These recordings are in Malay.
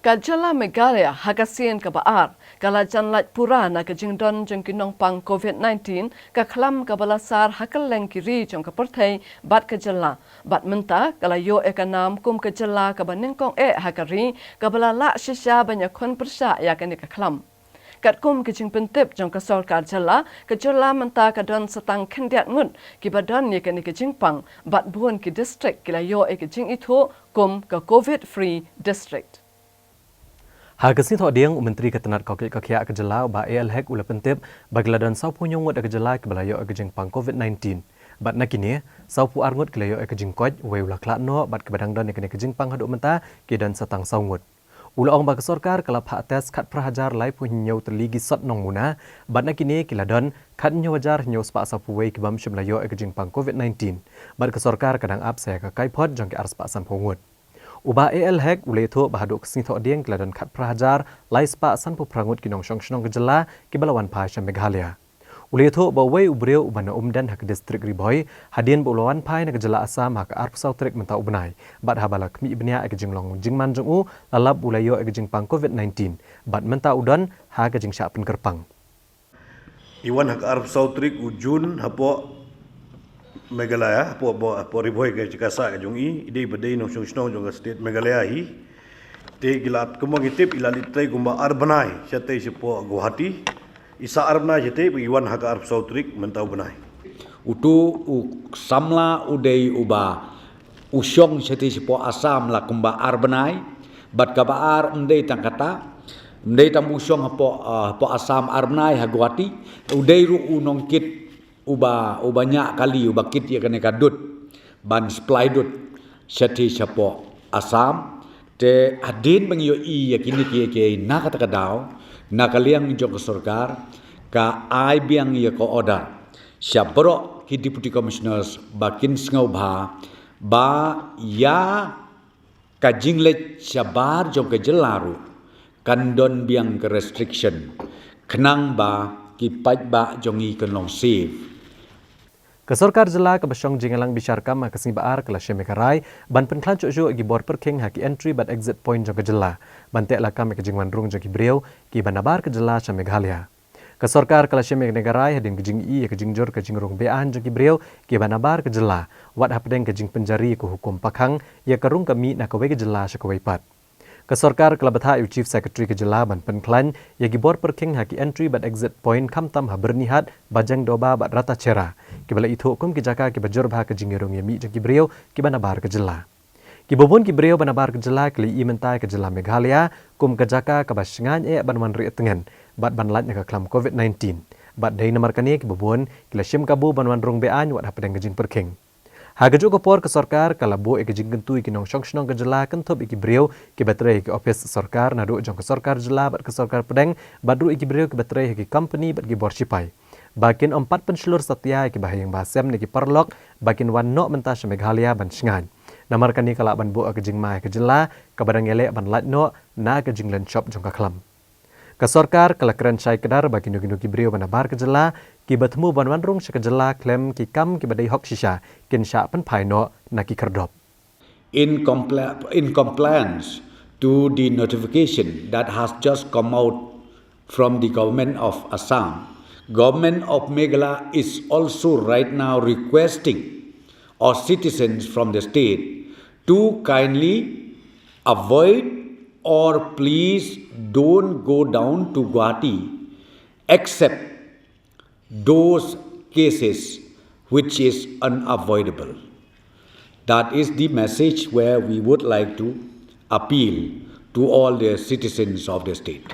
Kajala Meghalaya Hagasian Kabaar, Kalajan Lat Purana Kajingdon Jungkinong Pang COVID-19, Kaklam Kabalasar Hakaleng Kiri Jong Kapertai, Bat Kajala, Bat Menta, Kalayo Ekanam Kum Kajala Kabaningkong Hakari, Kabala La Shisha Banyakon Persha Yakani Kaklam. Katkum kejing pentip jong ke Sorkar jala, kejala menta kadon setang kendiat ngun, kibadan ye kini kejing pang, bat buon ki distrik Kalayo kejing itu kum ke COVID-free district. Hagasin thok diang Menteri Ketenat Kakya Kejala ba ALHEC ula pentip bagladan saupu nyongot kejala kebalayo kejing pang COVID-19. Bat nakini saupu arngut kelayo kejing koj we ula klakno bat kebadang don kene kejing pang haduk menta kedan setang saungut. Ula ong bagi Sorkar kelap hak tes kat prahajar lai pu nyau terligi sot nong muna bat nakini kiladon kat nyau wajar nyau spa saupu we kibam syumlayo kejing pang COVID-19. Bat ke Sorkar kadang ap saya ke kaipot jong ke ars pak sampungut. Uba ALHEC ule itu bahaduk sinthok dieng keladan kat prahajar lai spa sanpu prangut kinong syong kejala kibalawan pasha Meghalaya. Ule itu bawai ubreu ubana umdan hak distrik Riboy hadien bulawan pai na kejala asam hak arp sautrik menta ubnai bat habala kmi ibnia ekejinglong jingman jongu lalap ulayo ekejing pang COVID-19 bat menta udan ha kejing syak penkerpang. Iwan hak arp sautrik ujun hapo Meghalaya, po Riboy ke Cikasa ke Jungi, ide badai nong syong jong state Meghalaya hi. Te gilat kumang itip ilalit tay gumba arbanai, syate sipo Guwahati. Isa arbanai syate iwan hak arp sautrik mentau banai. Utu samla udai uba usyong syate sipo asam la kumba arbanai, bat kabaar ndai tangkata. Ndai tam usyong po asam arbanai ha Guwahati, udai ru unong kit uba banyak kali uba kit ya kena kadut ban supply dut syati syapo asam te adin bangyo I yakini ke na kata kadau na kaliang jong Sorkar ka ai biang ya ko order syapro ki deputy commissioners bakin sngau ba ya kajinglet syabar jong ke jelaru kandon biang ke restriction kenang ba ki paj ba jongi kenong safe. Ke Sorkar jela ke Basyong Jingalang Bisharkam ke Sibaar ke Lashe Mekarai ban Pynkhlain cucu gi bor Pyrkhing haki entry bat exit point jong ke jela ban tek lakam ke Jingwan Rung jong ki Breu ki banabar ke jela cha Meghalaya. Ke Sorkar ke Lashe Mekarai hadin ke Jing I ke Jingjor ke Jingrung Bean jong ki Breu ki banabar ke jela wat hapdeng ke Jing penjari ke Hukum Pyrkhing ya kerung kami nak ke jela cha ke Waipat. Ke Sorkar ke Labatha Chief Secretary ke jela ban Pynkhlain ya gi bor Pyrkhing haki entry bat exit point kamtam ha bernihat bajang doba bat rata cera. Kibala itu hukum kijaka kibajur bah ke jingirung yami jeng kibreu kibanabar ke jela. Kibobon kibreu banabar ke jela kli I mentai ke jela Meghalaya kum kijaka kabasngan banwan ri tengen bat banlat ke klam COVID-19. Bat dai namar kani kibobon kila shim kabu banwan rung bean wat hapedeng ke jing Pyrkhing. Hagajo kopor ke Sorkar kalabo ke jing gentui kinong syong ke jela kentob ikibreu kibatrei ke office Sorkar nadu jong ke Sorkar jela bat ke Sorkar pedeng badru ikibreu kibatrei ke company bat gibor sipai. Bakin 4 penselur setia ki bahayang basem niki perlok bakin wan no mentas Meghalaya ban sngan. Namar kani kala ban bu ke jing mai ke jela ke badang elek ban lat no na ke jing len shop jong ka klam. Ke Sorkar kala keren sai kedar bakin nugi breu banabar ke jela ki bertemu ban wan rung ke jela klem ki kam ki badai hok shisha kin sya pen pai no na ki kerdop. In compliance to the notification that has just come out from the government of Assam, Government of Meghalaya is also right now requesting our citizens from the state to kindly avoid or please don't go down to Guwahati except those cases which is unavoidable. That is the message where we would like to appeal to all the citizens of the state.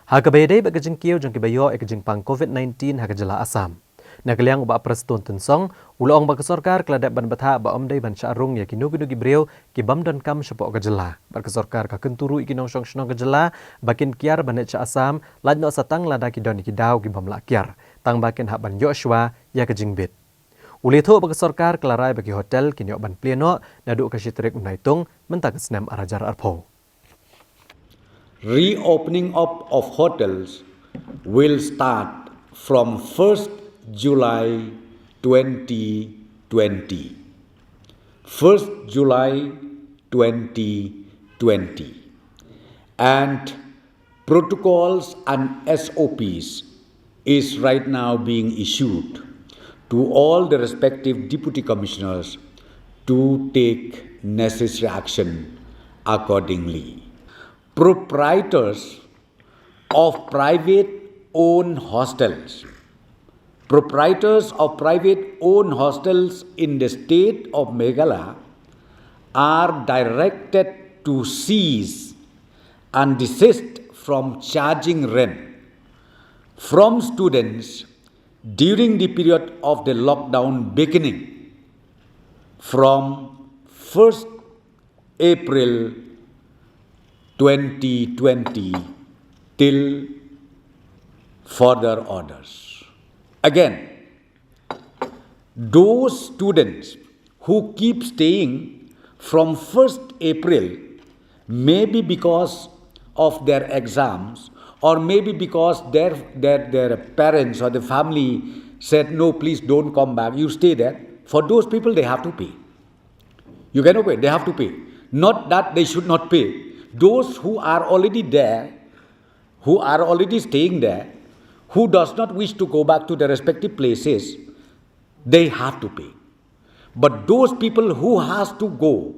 Hakabede ba kejing kieu jong kibayo kejing pang COVID-19 hakajela Assam. Nakaliang uba prestun tensong ulong ba ke Sorkar keladak ban batha ba omdai ban syarung ya kinugi breu ki bamdan kam syapok kejela. Ba ke Sorkar ka kenturu ikinong syong kejela bakin kiar banet cha Assam lan no satang lada ki don ki daw ki bamla kiar. Tang bakin hak ban Joshua ya kejing bit. Uli thu ba ke Sorkar kelarai bagi hotel kinyo ban pleno nadu ka syitrik unaitung menta ke senam arajar arpo. Reopening up of hotels will start from 1st July 2020. 1st July 2020. and protocols and SOPs is right now being issued to all the respective deputy commissioners to take necessary action accordingly. Proprietors of private owned hostels in the state of Meghalaya are directed to cease and desist from charging rent from students during the period of the lockdown beginning from 1st April 2020 till further orders. Again, those students who keep staying from 1st April, maybe because of their exams or maybe because their parents or the family said, no, please don't come back, you stay there. For those people, they have to pay. You cannot pay, they have to pay. Not that they should not pay. Those who are already there, who are already staying there, who does not wish to go back to their respective places, they have to pay. But those people who has to go,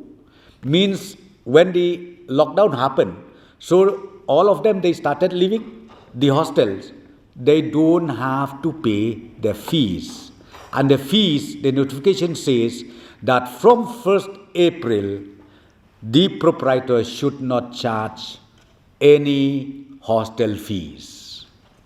means when the lockdown happened, so all of them, they started leaving the hostels. They don't have to pay their fees. And the fees, the notification says that from 1st April, the proprietor should not charge any hostel fees.